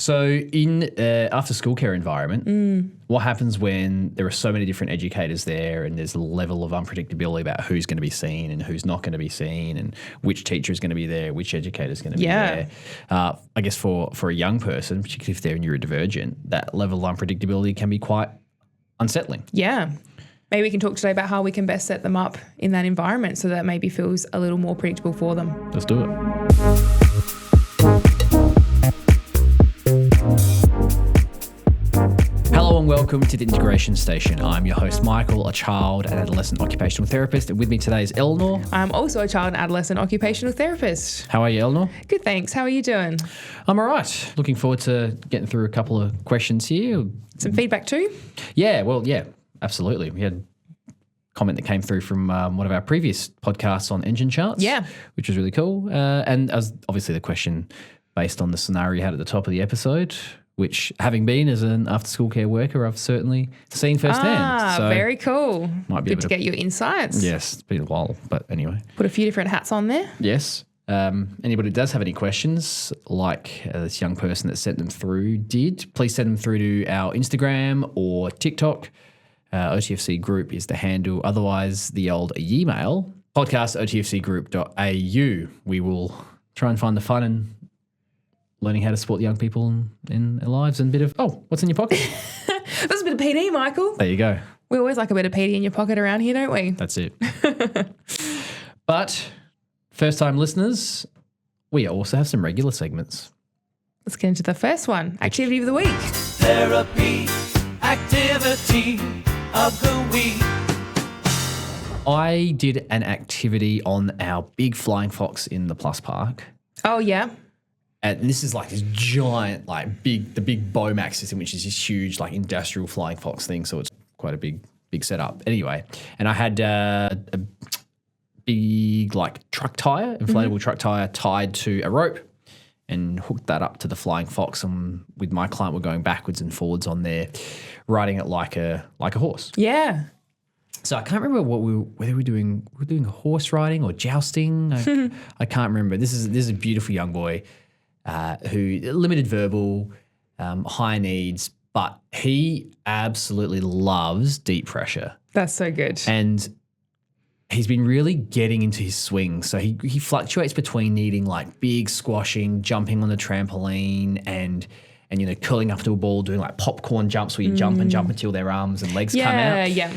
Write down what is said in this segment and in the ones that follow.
So in after school care environment, what happens when there are so many different educators there and there's a level of unpredictability about who's going to be seen and who's not going to be seen and which teacher is going to be there, which educator is going to be there. I guess for a young person, particularly if they're neurodivergent, that level of unpredictability can be quite unsettling. Yeah. Maybe we can talk today about how we can best set them up in that environment so that maybe feels a little more predictable for them. Let's do it. Hello and welcome to the Integration Station. I'm your host, Michael, a child and adolescent occupational therapist. And with me today is Eleanor. I'm also a child and adolescent occupational therapist. How are you, Eleanor? Good, thanks. How are you doing? I'm all right. Looking forward to getting through a couple of questions here. Some feedback too? Yeah, absolutely. We had a comment that came through from one of our previous podcasts on engine charts. Yeah. Which was really cool. And as obviously the question based on the scenario you had at the top of the episode, which having been as an after-school care worker, I've certainly seen firsthand. So very cool. Might be good to get your insights. Yes, it's been a while, but anyway. Put a few different hats on there. Yes. Anybody who does have any questions, like this young person that sent them through did, please send them through to our Instagram or TikTok. OTFC Group is the handle. Otherwise, the old email, podcast@otfcgroup.au. We will try and find the fun in learning how to support young people in their lives and a bit of, what's in your pocket? That's a bit of PD, Michael. There you go. We always like a bit of PD in your pocket around here, don't we? That's it. But first-time listeners, we also have some regular segments. Let's get into the first one. Activity of the week. Therapy, activity of the week. I did an activity on our big flying fox in the Plus Park. Oh, yeah. And this is like this giant, the big Bomax system, which is this huge, industrial flying fox thing. So it's quite a big setup. Anyway, and I had a big, truck tire, inflatable truck tire tied to a rope and hooked that up to the flying fox. And with my client, we're going backwards and forwards on there, riding it like a horse. Yeah. So I can't remember whether we're doing horse riding or jousting. I can't remember. This is a beautiful young boy. Who limited verbal, high needs, but he absolutely loves deep pressure. That's so good. And he's been really getting into his swing. So he fluctuates between needing big squashing, jumping on the trampoline and curling up to a ball, doing popcorn jumps where you jump and jump until their arms and legs come out. Yeah.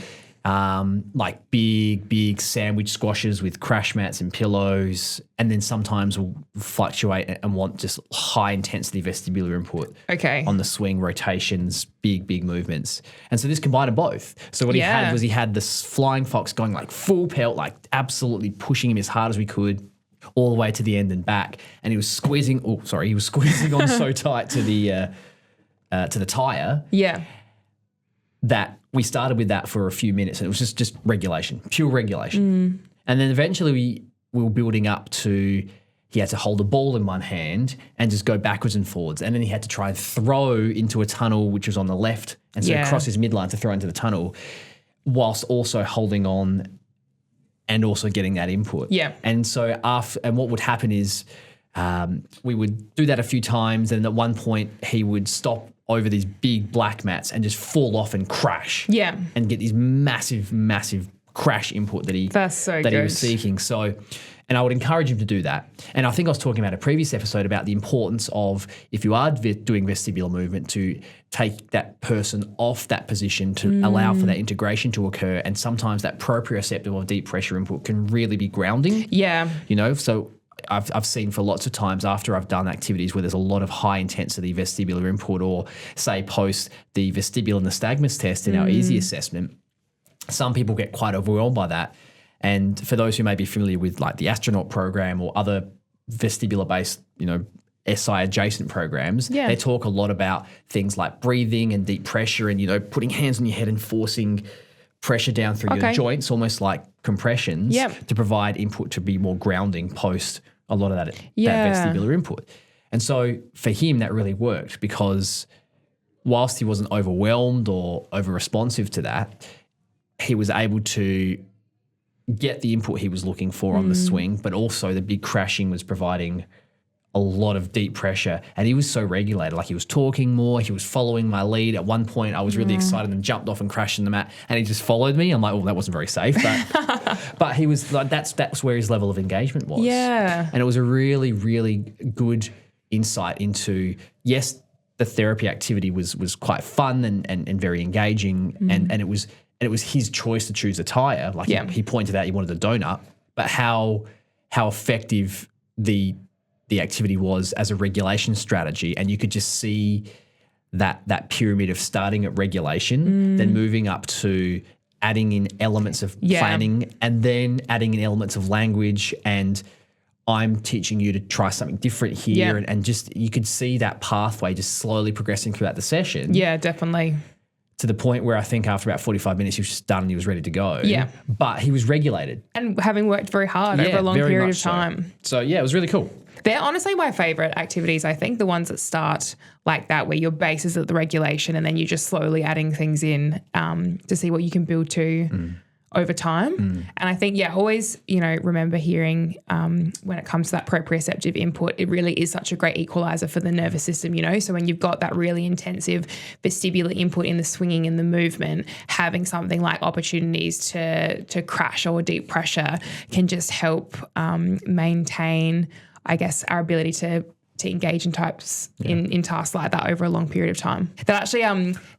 Big sandwich squashes with crash mats and pillows, and then sometimes will fluctuate and want just high intensity vestibular input. Okay. On the swing, rotations, big movements. And so this combined both. So what he had this flying fox going full pelt, absolutely pushing him as hard as we could all the way to the end and back. And he was squeezing on so tight to the tire. Yeah. That we started with that for a few minutes and it was just regulation, pure regulation. And then eventually we were building up to he had to hold a ball in one hand and just go backwards and forwards. And then he had to try and throw into a tunnel which was on the left and so cross his midline to throw into the tunnel whilst also holding on and also getting that input. Yeah. And so and what would happen is we would do that a few times and at one point he would stop over these big black mats and just fall off and crash. Yeah. And get these massive crash input that he was seeking. So, and I would encourage him to do that. And I think I was talking about a previous episode about the importance of, if you are doing vestibular movement, to take that person off that position to allow for that integration to occur. And sometimes that proprioceptive or deep pressure input can really be grounding. Yeah. So I've seen for lots of times after I've done activities where there's a lot of high intensity vestibular input, or say post the vestibular nystagmus test in our easy assessment, some people get quite overwhelmed by that. And for those who may be familiar with the astronaut program or other vestibular based, SI adjacent programs, they talk a lot about things like breathing and deep pressure and, putting hands on your head and forcing pressure down through your joints, almost like compressions, to provide input to be more grounding post a lot of that vestibular input. And so for him, that really worked because whilst he wasn't overwhelmed or over-responsive to that, he was able to get the input he was looking for on the swing, but also the big crashing was providing a lot of deep pressure, and he was so regulated. Like he was talking more, he was following my lead. At one point, I was really excited and jumped off and crashed in the mat, and he just followed me. I'm like, well, that wasn't very safe, but he was like, that's where his level of engagement was. Yeah, and it was a really, really good insight into, yes, the therapy activity was quite fun and very engaging, and it was his choice to choose a tire. Like he pointed out he wanted a donut, but how effective the activity was as a regulation strategy, and you could just see that pyramid of starting at regulation, then moving up to adding in elements of planning, and then adding in elements of language, and I'm teaching you to try something different here, and just you could see that pathway just slowly progressing throughout the session. Yeah, definitely. To the point where I think after about 45 minutes he was just done and he was ready to go. Yeah. But he was regulated. And having worked very hard over a long period of time. So yeah, it was really cool. They're honestly my favourite activities, I think, the ones that start like that, where your base is at the regulation and then you're just slowly adding things in to see what you can build to over time. And I think, always, remember hearing when it comes to that proprioceptive input, it really is such a great equalizer for the nervous system, So when you've got that really intensive vestibular input in the swinging and the movement, having something like opportunities to crash or deep pressure can just help maintain, I guess, our ability to engage in types in tasks like that over a long period of time. That actually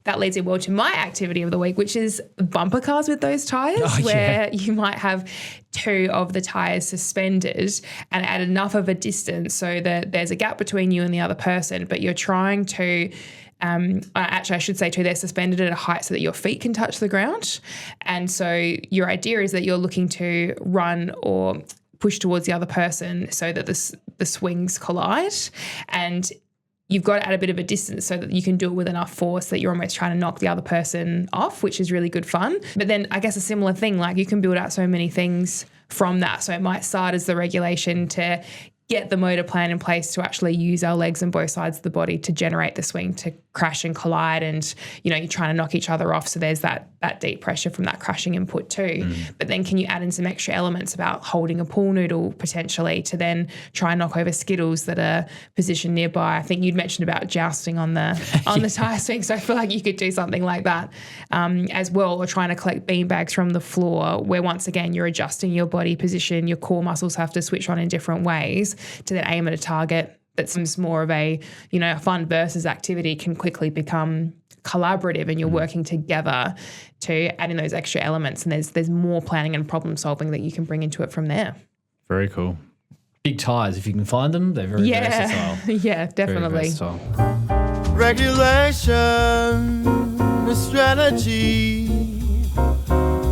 that leads in well to my activity of the week, which is bumper cars with those tires, where you might have two of the tires suspended and at enough of a distance so that there's a gap between you and the other person, but you're trying to actually, I should say too, they're suspended at a height so that your feet can touch the ground. And so your idea is that you're looking to run or push towards the other person so that the swings collide, and you've got to add a bit of a distance so that you can do it with enough force that you're almost trying to knock the other person off, which is really good fun. But then I guess a similar thing, like you can build out so many things from that. So it might start as the regulation to get the motor plan in place to actually use our legs and both sides of the body to generate the swing to crash and collide, and you're trying to knock each other off, so there's that deep pressure from that crashing input too. But then can you add in some extra elements about holding a pool noodle potentially to then try and knock over skittles that are positioned nearby? I think you'd mentioned about jousting on the the tire swing, so I feel like you could do something like that as well, or trying to collect beanbags from the floor, where once again you're adjusting your body position, your core muscles have to switch on in different ways to then aim at a target. That seems more of a, a fun versus activity can quickly become collaborative, and you're working together to add in those extra elements, and there's more planning and problem solving that you can bring into it from there. Very cool. Big tires, if you can find them, they're very versatile. Yeah, definitely. Very Regulation, the strategy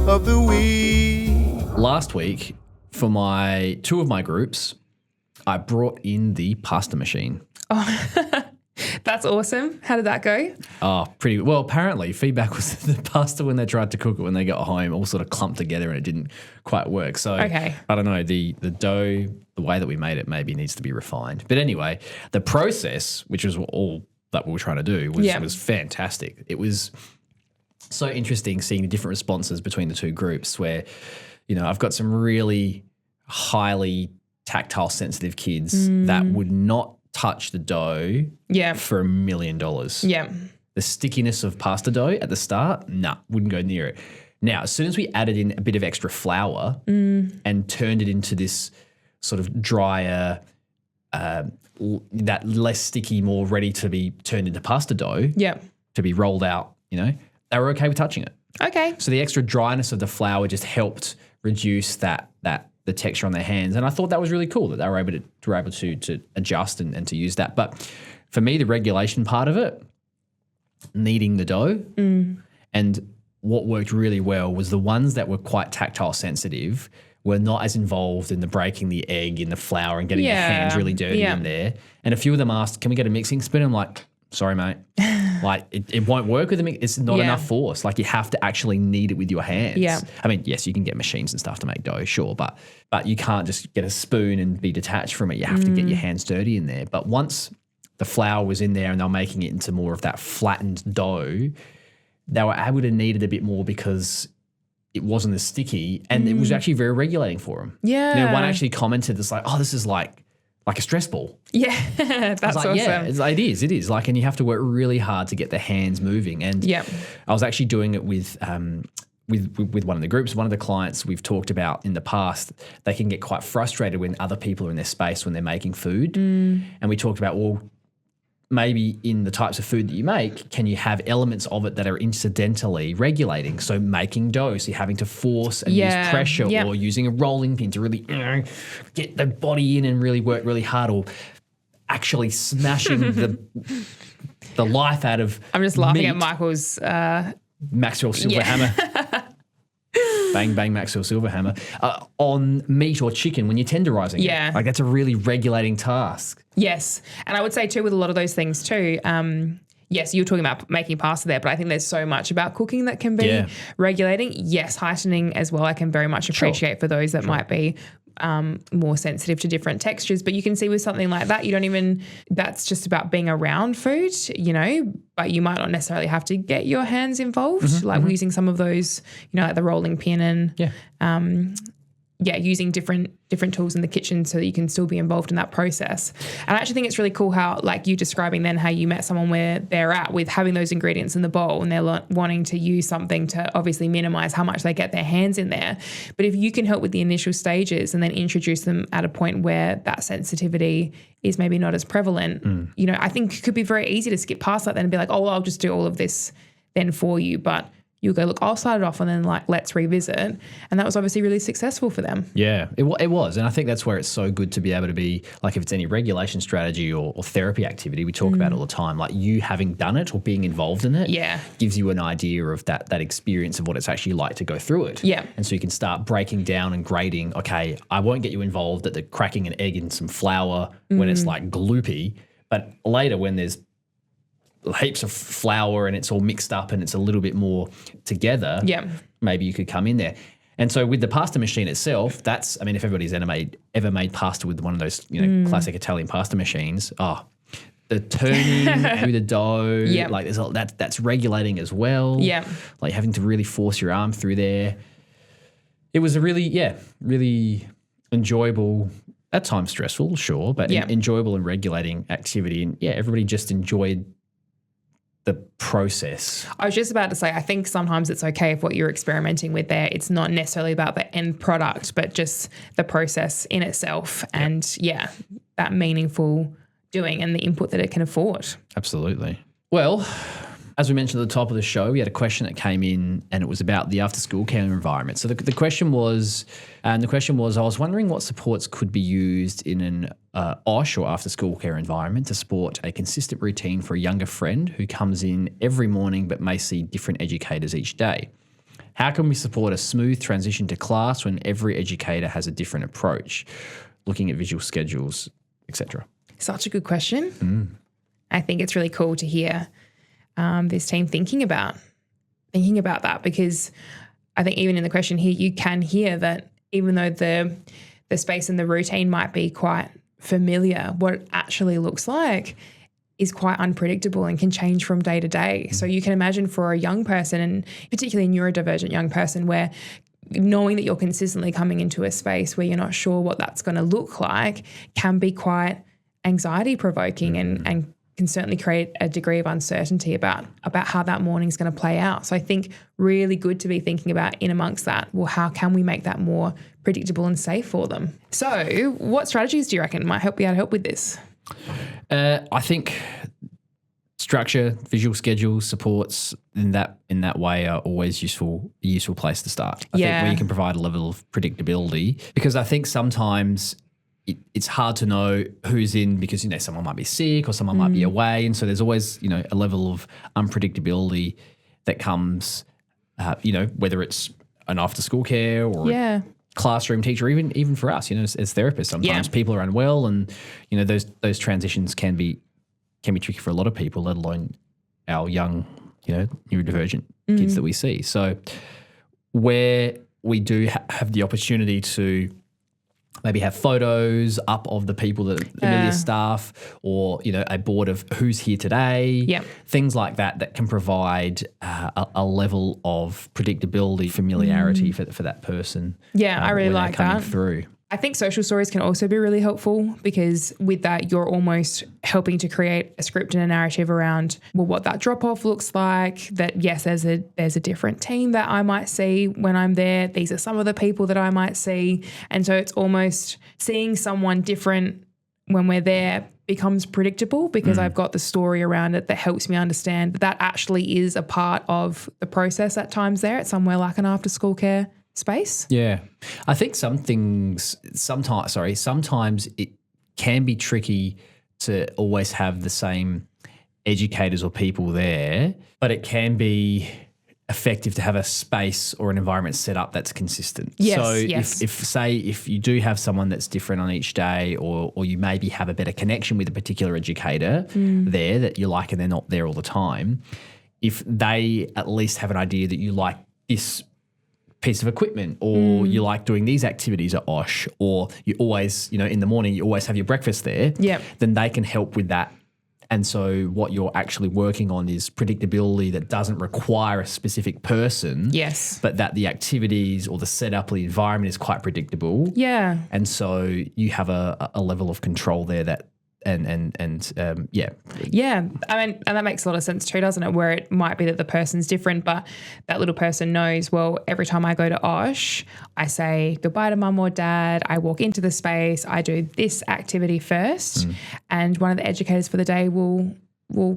of the week. Last week, for two of my groups, I brought in the pasta machine. Oh, that's awesome. How did that go? Oh, pretty well. Apparently, feedback was that the pasta, when they tried to cook it when they got home, all sort of clumped together and it didn't quite work. So I don't know, the dough, the way that we made it maybe needs to be refined. But anyway, the process, which was all that we were trying to do, was fantastic. It was so interesting seeing the different responses between the two groups, where, I've got some really highly tactile sensitive kids that would not touch the dough for $1 million. Yeah. The stickiness of pasta dough at the start, wouldn't go near it. Now, as soon as we added in a bit of extra flour and turned it into this sort of drier, that less sticky, more ready to be turned into pasta dough, to be rolled out, they were okay with touching it. Okay. So the extra dryness of the flour just helped reduce the texture on their hands, and I thought that was really cool that they were able to adjust and to use that. But for me, the regulation part of it, kneading the dough, and what worked really well was the ones that were quite tactile sensitive were not as involved in the breaking the egg in the flour and getting their hands really dirty in there. And a few of them asked, "Can we get a mixing spoon?" I'm like, "Sorry, mate." Like, it won't work with them. It's not enough force. Like, you have to actually knead it with your hands. Yeah. I mean, yes, you can get machines and stuff to make dough, sure, but you can't just get a spoon and be detached from it. You have to get your hands dirty in there. But once the flour was in there and they were making it into more of that flattened dough, they were able to knead it a bit more because it wasn't as sticky, and it was actually very regulating for them. Yeah. One actually commented, it's like, "Oh, this is like like a stress ball. Yeah, that's Like, awesome. yeah, it is. Like, and you have to work really hard to get the hands moving. And I was actually doing it with one of the groups. One of the clients we've talked about in the past, they can get quite frustrated when other people are in their space when they're making food. And we talked about, well, maybe in the types of food that you make, can you have elements of it that are incidentally regulating? So making dough, so you're having to force and use pressure, or using a rolling pin to really get the body in and really work really hard, or actually smashing the life out of I'm just laughing meat. at Michael's Maxwell Silver hammer. Bang, bang, Maxwell Silver hammer. On meat or chicken when you're tenderizing it. Like, that's a really regulating task. Yes. And I would say too, with a lot of those things too, yes, you were talking about making pasta there, but I think there's so much about cooking that can be regulating. Yes, heightening as well. I can very much appreciate for those that might be more sensitive to different textures. But you can see with something like that, that's just about being around food, but you might not necessarily have to get your hands involved, using some of those, like the rolling pin and using different tools in the kitchen so that you can still be involved in that process. And I actually think it's really cool how, like you describing then how you met someone where they're at with having those ingredients in the bowl and they're wanting to use something to obviously minimize how much they get their hands in there. But if you can help with the initial stages and then introduce them at a point where that sensitivity is maybe not as prevalent, I think it could be very easy to skip past that then and be like, oh, well, I'll just do all of this then for you. But you'll go, look, I'll start it off and then let's revisit. And that was obviously really successful for them. Yeah, it was. And I think that's where it's so good to be able to be, like, if it's any regulation strategy or therapy activity, we talk about it all the time, like you having done it or being involved in it gives you an idea of that experience of what it's actually like to go through it. Yeah. And so you can start breaking down and grading, okay, I won't get you involved at the cracking an egg in some flour when it's like gloopy, but later when there's heaps of flour and it's all mixed up and it's a little bit more together, maybe you could come in there. And so with the pasta machine itself, if everybody's ever made pasta with one of those, classic Italian pasta machines, the turning through the dough, like there's that's regulating as well. Yeah. Like having to really force your arm through there. It was a really enjoyable, at times stressful, sure, but enjoyable and regulating activity. And everybody just enjoyed the process. I was just about to say, I think sometimes it's okay if what you're experimenting with there, it's not necessarily about the end product, but just the process in itself and that meaningful doing and the input that it can afford. Absolutely. Well, as we mentioned at the top of the show, we had a question that came in and it was about the after-school care environment. So the question was, I was wondering what supports could be used in an OSH or after-school care environment to support a consistent routine for a younger friend who comes in every morning but may see different educators each day. How can we support a smooth transition to class when every educator has a different approach, looking at visual schedules, etc.? Such a good question. I think it's really cool to hear this team thinking about that, because I think even in the question here, you can hear that even though the space and the routine might be quite familiar, what it actually looks like is quite unpredictable and can change from day to day. So you can imagine for a young person, and particularly a neurodivergent young person, where knowing that you're consistently coming into a space where you're not sure what that's going to look like can be quite anxiety provoking and can certainly create a degree of uncertainty about how that morning's going to play out. So I think really good to be thinking about in amongst that, well, how can we make that more predictable and safe for them? So what strategies do you reckon might be able to help with this? I think structure, visual schedules, supports in that way are always a useful place to start. I think where you can provide a level of predictability, because I think sometimes it's hard to know who's in because, someone might be sick or someone might be away. And so there's always, a level of unpredictability that comes, whether it's an after school care or a classroom teacher, even for us, as therapists, sometimes people are unwell and, those transitions can be tricky for a lot of people, let alone our young, neurodivergent kids that we see. So where we do have the opportunity to maybe have photos up of the people that are familiar staff, or, a board of who's here today, things like that can provide a level of predictability, familiarity for that person. Yeah, I really like that. Through. I think social stories can also be really helpful because with that, you're almost helping to create a script and a narrative around, well, what that drop-off looks like, that yes, there's a different team that I might see when I'm there. These are some of the people that I might see. And so it's almost seeing someone different when we're there becomes predictable because I've got the story around it that helps me understand that actually is a part of the process at times there at somewhere like an after-school care space. Yeah. I think sometimes it can be tricky to always have the same educators or people there, but it can be effective to have a space or an environment set up that's consistent. Yes, So if you do have someone that's different on each day or you maybe have a better connection with a particular educator there that you like and they're not there all the time, if they at least have an idea that you like this piece of equipment or you like doing these activities at OSH or you always, in the morning you always have your breakfast there, then they can help with that. And so what you're actually working on is predictability that doesn't require a specific person. Yes. But that the activities or the setup or the environment is quite predictable. Yeah. And so you have a level of control there that yeah. I mean, and that makes a lot of sense too, doesn't it? Where it might be that the person's different, but that little person knows, well, every time I go to OSH, I say goodbye to mum or dad. I walk into the space. I do this activity first, and one of the educators for the day will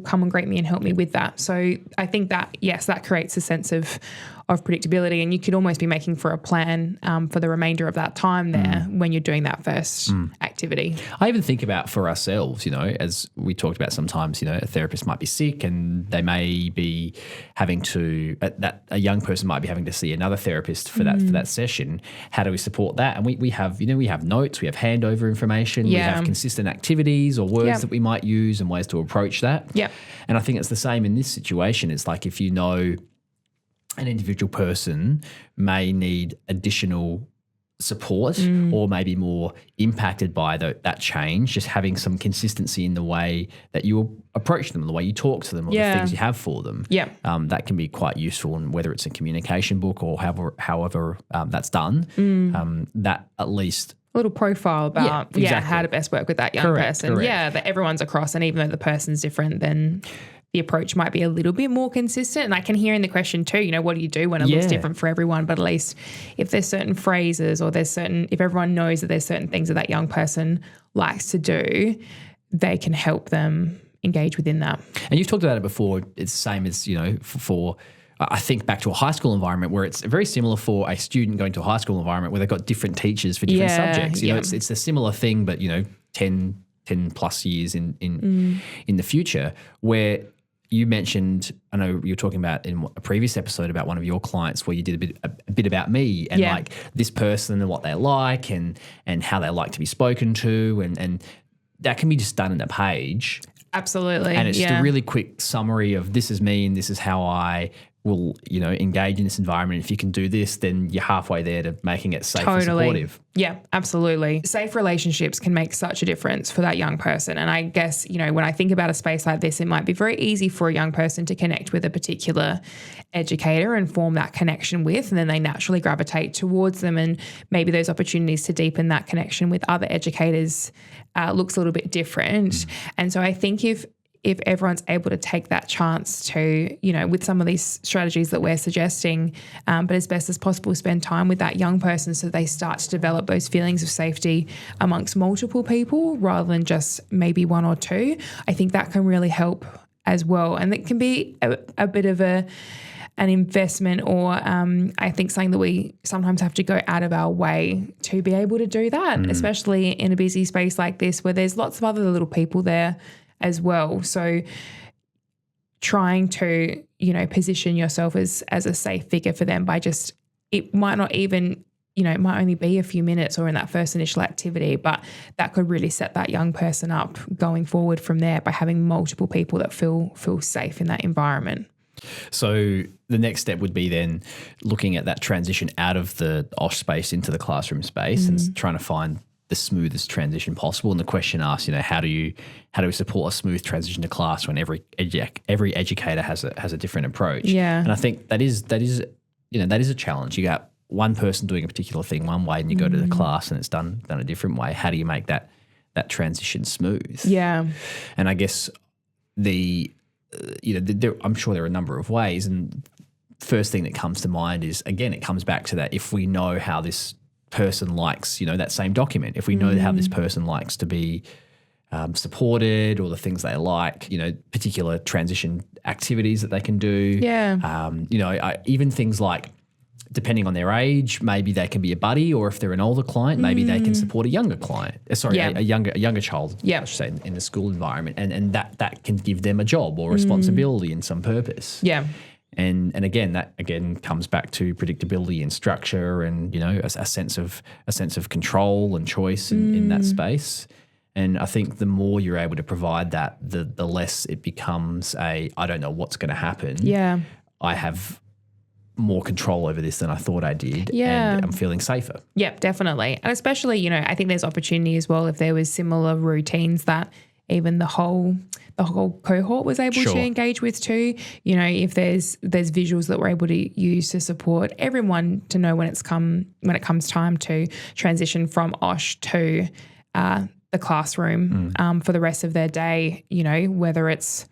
come and greet me and help me with that. So I think that, yes, that creates a sense of predictability, and you could almost be making for a plan for the remainder of that time there when you're doing that first activity. I even think about for ourselves, as we talked about sometimes, a therapist might be sick and they may be having to, a young person might be having to see another therapist for that session. How do we support that? And we have notes, we have handover information, we have consistent activities or words that we might use and ways to approach that. Yeah. And I think it's the same in this situation. It's like if you know an individual person may need additional support or maybe more impacted by that change, just having some consistency in the way that you approach them, the way you talk to them or the things you have for them. Yeah. That can be quite useful, and whether it's a communication book or however that's done, that at least a little profile about how to best work with that young person. Correct. Yeah, that everyone's across, and even though the person's different, then the approach might be a little bit more consistent. And I can hear in the question too, what do you do when it looks different for everyone? But at least if there's certain phrases or if everyone knows that there's certain things that young person likes to do, they can help them engage within that. And you've talked about it before. It's the same as, for I think back to a high school environment where it's very similar for a student going to a high school environment where they've got different teachers for different subjects. It's a similar thing, but 10 plus years in the future, where you mentioned, I know you were talking about in a previous episode about one of your clients where you did a bit about me and like this person and what they like and how they like to be spoken to, and that can be just done in a page. Absolutely. And it's just a really quick summary of this is me and this is how I will, engage in this environment. If you can do this, then you're halfway there to making it safe and supportive. Yeah, absolutely. Safe relationships can make such a difference for that young person. And I guess, when I think about a space like this, it might be very easy for a young person to connect with a particular educator and form that connection with, and then they naturally gravitate towards them. And maybe those opportunities to deepen that connection with other educators looks a little bit different. And so I think if everyone's able to take that chance to, with some of these strategies that we're suggesting, but as best as possible, spend time with that young person so they start to develop those feelings of safety amongst multiple people rather than just maybe one or two, I think that can really help as well. And it can be a bit of an investment or I think something that we sometimes have to go out of our way to be able to do that, especially in a busy space like this where there's lots of other little people there as well. So trying to, position yourself as a safe figure for them by it might not even, it might only be a few minutes or in that first initial activity, but that could really set that young person up going forward from there by having multiple people that feel safe in that environment. So the next step would be then looking at that transition out of the OSH space into the classroom space and trying to find the smoothest transition possible. And the question asks, how do we support a smooth transition to class when every educator has a different approach? Yeah. And I think that is a challenge. You got one person doing a particular thing one way and you go to the class and it's done a different way. How do you make that transition smooth? Yeah. And I guess I'm sure there are a number of ways. And first thing that comes to mind is, again, it comes back to that if we know how this person likes, that same document, if we know how this person likes to be supported or the things they like, particular transition activities that they can do. Yeah. Even things like, depending on their age, maybe they can be a buddy, or if they're an older client, maybe they can support a younger client. A younger child, I should say, in the school environment, and that can give them a job or responsibility and some purpose. Yeah. And again, that comes back to predictability and structure, and a sense of control and choice in that space. And I think the more you're able to provide that, the less it becomes I don't know what's going to happen. Yeah. I have more control over this than I thought I did. Yeah. And I'm feeling safer. Yep, definitely. And especially, I think there's opportunity as well if there was similar routines that even the whole cohort was able to engage with too. If there's visuals that we're able to use to support everyone to know when it comes time to transition from OSH to the classroom for the rest of their day, whether it's,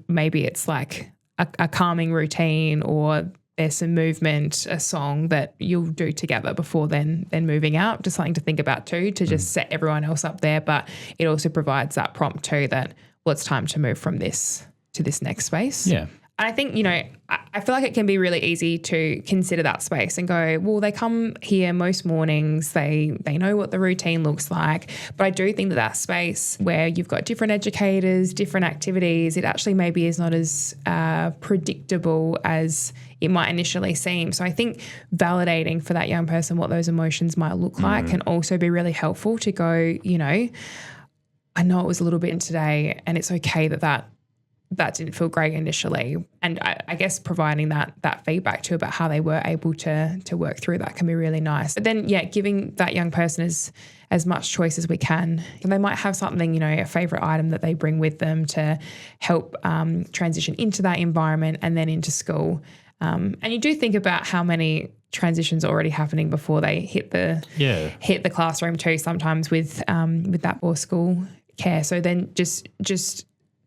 maybe it's like a calming routine, or there's some movement, a song that you'll do together before then moving out. Just something to think about too, to just set everyone else up there. But it also provides that prompt too that, well, it's time to move from this to this next space. Yeah. And I think, I feel like it can be really easy to consider that space and go, well, they come here most mornings, they know what the routine looks like. But I do think that space where you've got different educators, different activities, it actually maybe is not as predictable as it might initially seem. So I think validating for that young person what those emotions might look like can also be really helpful to go, I know it was a little bit today, and it's okay that didn't feel great initially. And I guess providing that feedback too about how they were able to work through that can be really nice. But then, giving that young person as much choice as we can. And they might have something, a favourite item that they bring with them to help transition into that environment and then into school. And you do think about how many transitions are already happening before they hit the classroom too, sometimes with that or school care. So then just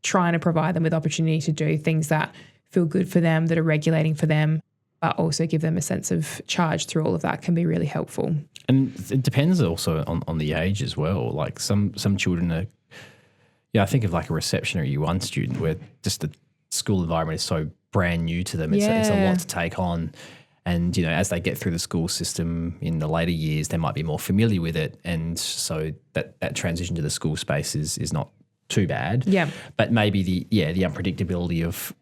trying to provide them with opportunity to do things that feel good for them, that are regulating for them, but also give them a sense of charge through all of that can be really helpful. And it depends also on the age as well. Like some children are, I think of like a reception or a U1 student where just the school environment is so brand new to them. It's a lot to take on. And, as they get through the school system in the later years, they might be more familiar with it. And so that transition to the school space is not too bad. Yeah. But maybe the unpredictability of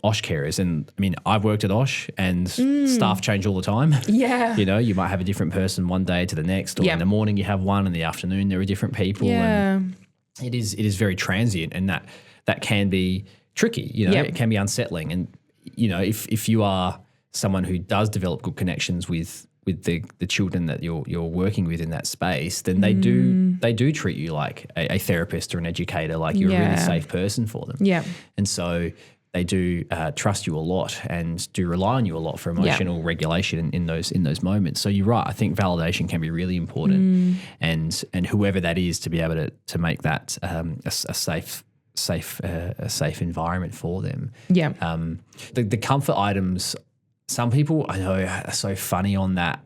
OSH carers. And I mean, I've worked at OSH and staff change all the time. Yeah. You might have a different person one day to the next, or in the morning you have one, in the afternoon there are different people. Yeah. And it is very transient, and that can be tricky. It can be unsettling. And, if you are someone who does develop good connections with the children that you're working with in that space, then they do treat you like a therapist or an educator, like you're a really safe person for them. Yeah. And so they do trust you a lot and do rely on you a lot for emotional regulation in those moments. So you're right. I think validation can be really important, and whoever that is, to be able to make that a safe environment for them. Yeah. The comfort items. Some people I know are so funny on that.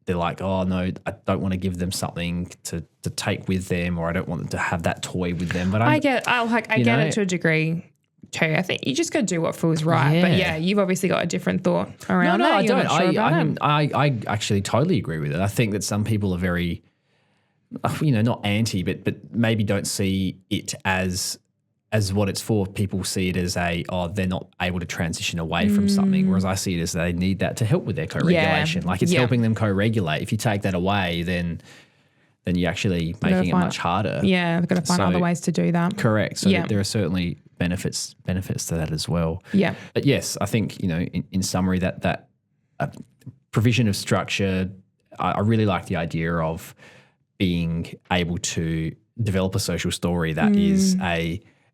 They're like, oh, no, I don't want to give them something to take with them, or I don't want them to have that toy with them. But I get it to a degree too. I think you just got to do what feels right. Yeah. But you've obviously got a different thought around that. No, I You're don't. not sure about it. I actually totally agree with it. I think that some people are very, not anti, but maybe don't see it as what it's for. People see it as they're not able to transition away from something, whereas I see it as they need that to help with their co-regulation. Like it's helping them co-regulate. If you take that away, then you're actually making it much harder. Yeah, they've got to find other ways to do that. Correct. So there are certainly benefits to that as well. Yeah. But yes, I think, in summary, that provision of structure, I really like the idea of being able to develop a social story that is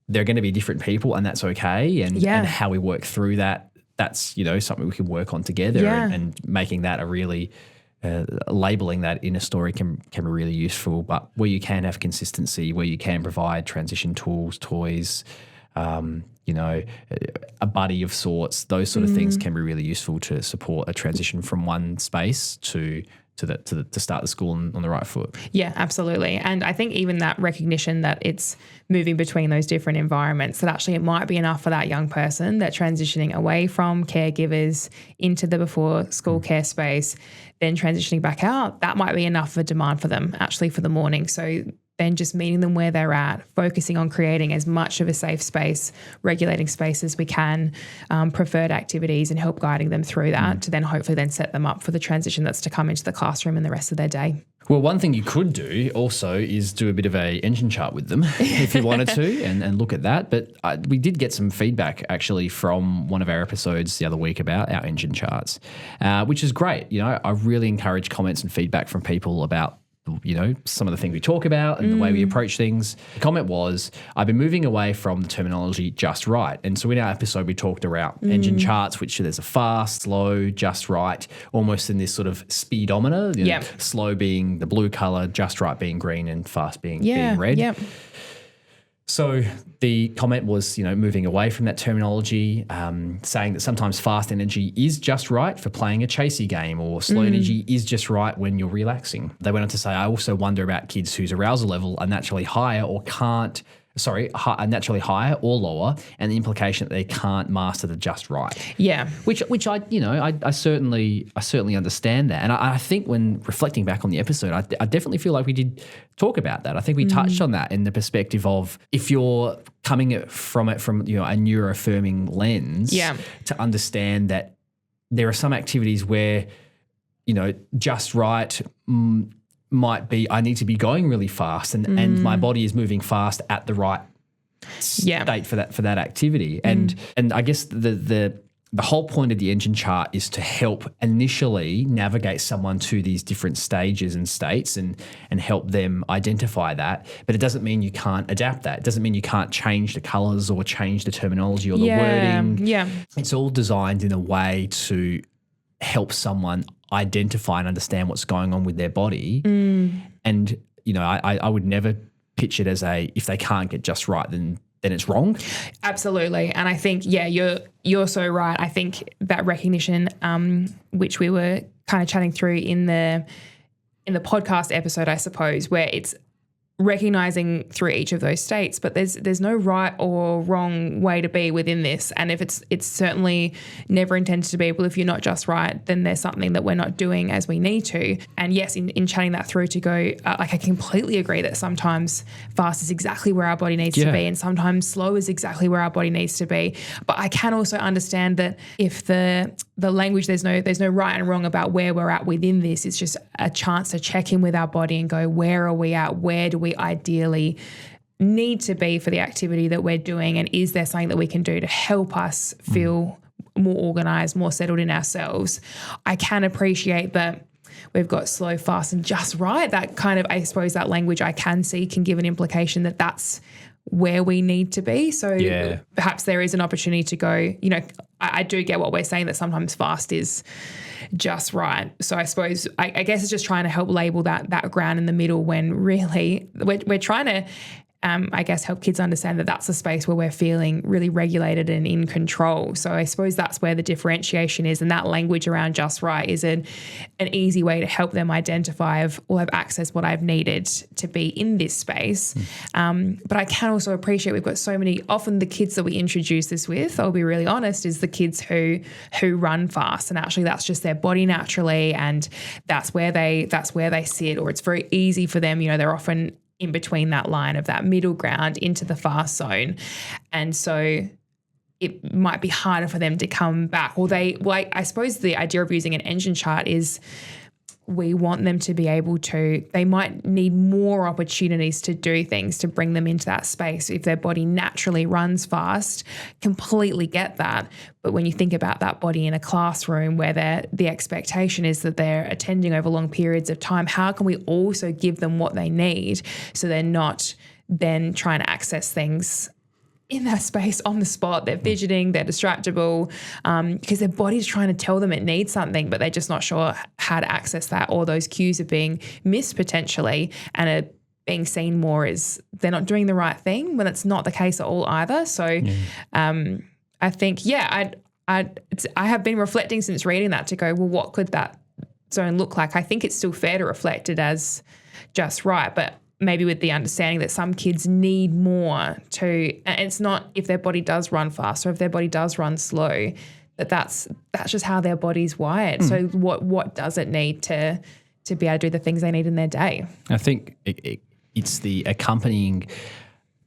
they're going to be different people, and that's okay. And how we work through that that's, something we can work on together Yeah. and making that a really labeling that in a story can be really useful. But where you can have consistency, where you can provide transition tools, toys, a buddy of sorts, those sort of things can be really useful to support a transition from one space to start the school on the right foot. Yeah, absolutely. And I think even that recognition that it's moving between those different environments, that actually it might be enough for that young person that transitioning away from caregivers into the before school care space, then transitioning back out, that might be enough of a demand for them actually for the morning. So then just meeting them where they're at, focusing on creating as much of a safe space, regulating space as we can, preferred activities and help guiding them through that to then hopefully then set them up for the transition that's to come into the classroom and the rest of their day. Well, one thing you could do also is do a bit of a engine chart with them if you wanted to and look at that. But we did get some feedback actually from one of our episodes the other week about our engine charts, which is great. I really encourage comments and feedback from people about some of the things we talk about and the way we approach things. The comment was, I've been moving away from the terminology just right. And so in our episode, we talked about engine charts, which there's a fast, slow, just right, almost in this sort of speedometer, slow being the blue color, just right being green and fast being red. Yeah. So the comment was, moving away from that terminology, saying that sometimes fast energy is just right for playing a chasey game or slow energy is just right when you're relaxing. They went on to say, I also wonder about kids whose arousal level are naturally higher or are naturally higher or lower, and the implication that they can't master the just right. Yeah. Which I certainly understand that. And I think when reflecting back on the episode, I definitely feel like we did talk about that. I think we touched on that in the perspective of if you're coming from a neuroaffirming lens to understand that there are some activities where, just right might be I need to be going really fast and my body is moving fast at the right state for that activity. And I guess the whole point of the engine chart is to help initially navigate someone to these different stages and states and help them identify that. But it doesn't mean you can't adapt that. It doesn't mean you can't change the colours or change the terminology or the wording. Yeah. It's all designed in a way to help someone identify and understand what's going on with their body. And, I would never pitch it as if they can't get just right, then it's wrong. Absolutely. And I think, you're so right. I think that recognition, which we were kind of chatting through in the podcast episode, I suppose, where it's recognizing through each of those states, but there's no right or wrong way to be within this. And if it's certainly never intended to be, well, if you're not just right, then there's something that we're not doing as we need to. And yes, in chatting that through to go, I completely agree that sometimes fast is exactly where our body needs to be, and sometimes slow is exactly where our body needs to be. But I can also understand that if the language, there's no right and wrong about where we're at within this. It's just a chance to check in with our body and go, where are we at? Where do we ideally need to be for the activity that we're doing? And is there something that we can do to help us feel more organized, more settled in ourselves? I can appreciate that we've got slow, fast, and just right. That kind of, I suppose, that language I can see can give an implication that that's where we need to be. So perhaps there is an opportunity to go, I do get what we're saying, that sometimes fast is just right. So I suppose, I guess it's just trying to help label that ground in the middle when really we're trying to, help kids understand that that's a space where we're feeling really regulated and in control. So I suppose that's where the differentiation is, and that language around just right is an easy way to help them identify I've accessed what I've needed to be in this space. But I can also appreciate we've got so many, often the kids that we introduce this with, I'll be really honest, is the kids who run fast, and actually that's just their body naturally, and that's where they sit, or it's very easy for them. They're often in between that line of that middle ground into the fast zone. And so it might be harder for them to come back. Or I suppose the idea of using an engine chart is we want them to be able to, they might need more opportunities to do things to bring them into that space. If their body naturally runs fast, completely get that. But when you think about that body in a classroom where the expectation is that they're attending over long periods of time, how can we also give them what they need so they're not then trying to access things in that space on the spot. They're fidgeting, they're distractible, because their body's trying to tell them it needs something, but they're just not sure how to access that, or those cues are being missed potentially and are being seen more as they're not doing the right thing, when it's not the case at all either. So I think, I have been reflecting since reading that to go, well, what could that zone look like? I think it's still fair to reflect it as just right, but maybe with the understanding that some kids need more to, and it's not if their body does run fast or if their body does run slow, that's just how their body's wired. So what does it need to be able to do the things they need in their day? I think it's the accompanying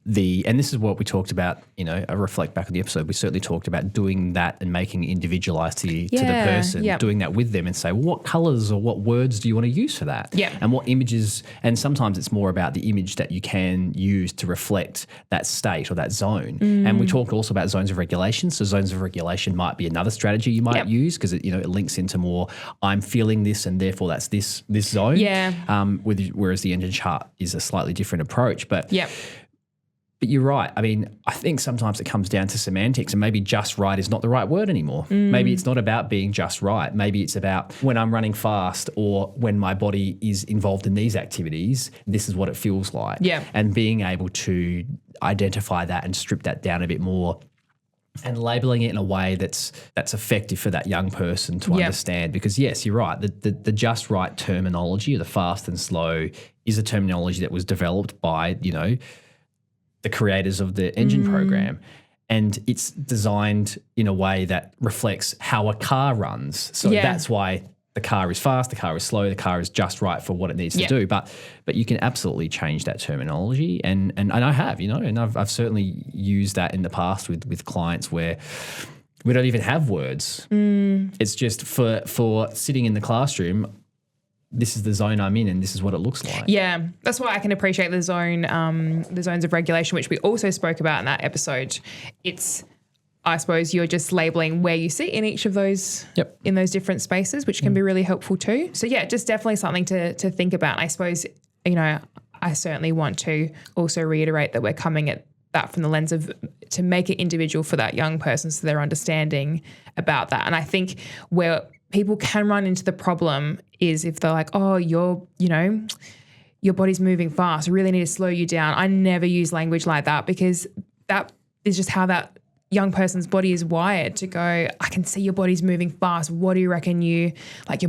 and this is what we talked about, I reflect back on the episode, we certainly talked about doing that and making it individualized to the person, doing that with them and say, well, what colours or what words do you want to use for that? Yeah. And what images, and sometimes it's more about the image that you can use to reflect that state or that zone. And we talk also about zones of regulation. So zones of regulation might be another strategy you might use because it links into more, I'm feeling this and therefore that's this zone. Yeah. Whereas the engine chart is a slightly different approach. But But you're right. I mean, I think sometimes it comes down to semantics, and maybe just right is not the right word anymore. Maybe it's not about being just right. Maybe it's about when I'm running fast or when my body is involved in these activities, this is what it feels like. Yeah. And being able to identify that and strip that down a bit more and labeling it in a way that's effective for that young person to understand. Because yes, you're right. The just right terminology, or the fast and slow, is a terminology that was developed by, the creators of the engine program, and it's designed in a way that reflects how a car runs. So that's why the car is fast, the car is slow, the car is just right for what it needs to do. But you can absolutely change that terminology, and I have, and I've certainly used that in the past with clients where we don't even have words. It's just for sitting in the classroom, this is the zone I'm in and this is what it looks like. Yeah, that's why I can appreciate the zones of regulation, which we also spoke about in that episode. It's, I suppose, you're just labeling where you sit in each of those, in those different spaces, which can be really helpful too. So yeah, just definitely something to think about. I suppose, I certainly want to also reiterate that we're coming at that from the lens of to make it individual for that young person, so they're understanding about that. And I think where people can run into the problem is if they're like, oh, your body's moving fast, we really need to slow you down. I never use language like that, because that is just how that young person's body is wired to go, I can see your body's moving fast. What do you reckon your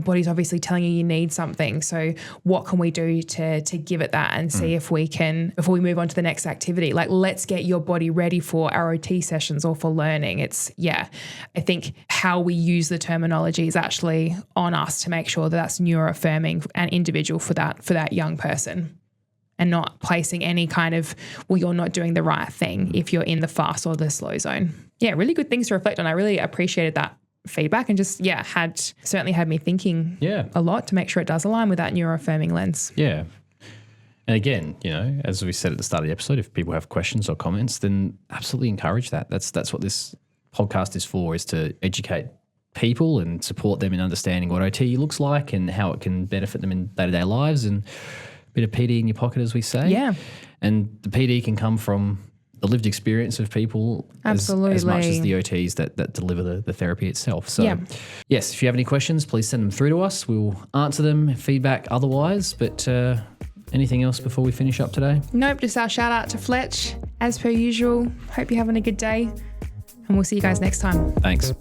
body's obviously telling you need something. So what can we do to give it that and see if we can, before we move on to the next activity, let's get your body ready for ROT sessions or for learning. I think how we use the terminology is actually on us to make sure that that's neuroaffirming and individual for that young person, and not placing any kind of, well, you're not doing the right thing if you're in the fast or the slow zone. Yeah, really good things to reflect on. I really appreciated that feedback, and just, certainly had me thinking a lot to make sure it does align with that neuroaffirming lens. Yeah. And again, as we said at the start of the episode, if people have questions or comments, then absolutely encourage that. That's what this podcast is for, is to educate people and support them in understanding what OT looks like and how it can benefit them in day-to-day lives, and bit of PD in your pocket, as we say. Yeah. And the PD can come from the lived experience of people as much as the OTs that deliver the therapy itself. So, yes, if you have any questions, please send them through to us. We'll answer them, feedback otherwise. But anything else before we finish up today? Nope, just our shout out to Fletch, as per usual. Hope you're having a good day, and we'll see you guys next time. Thanks.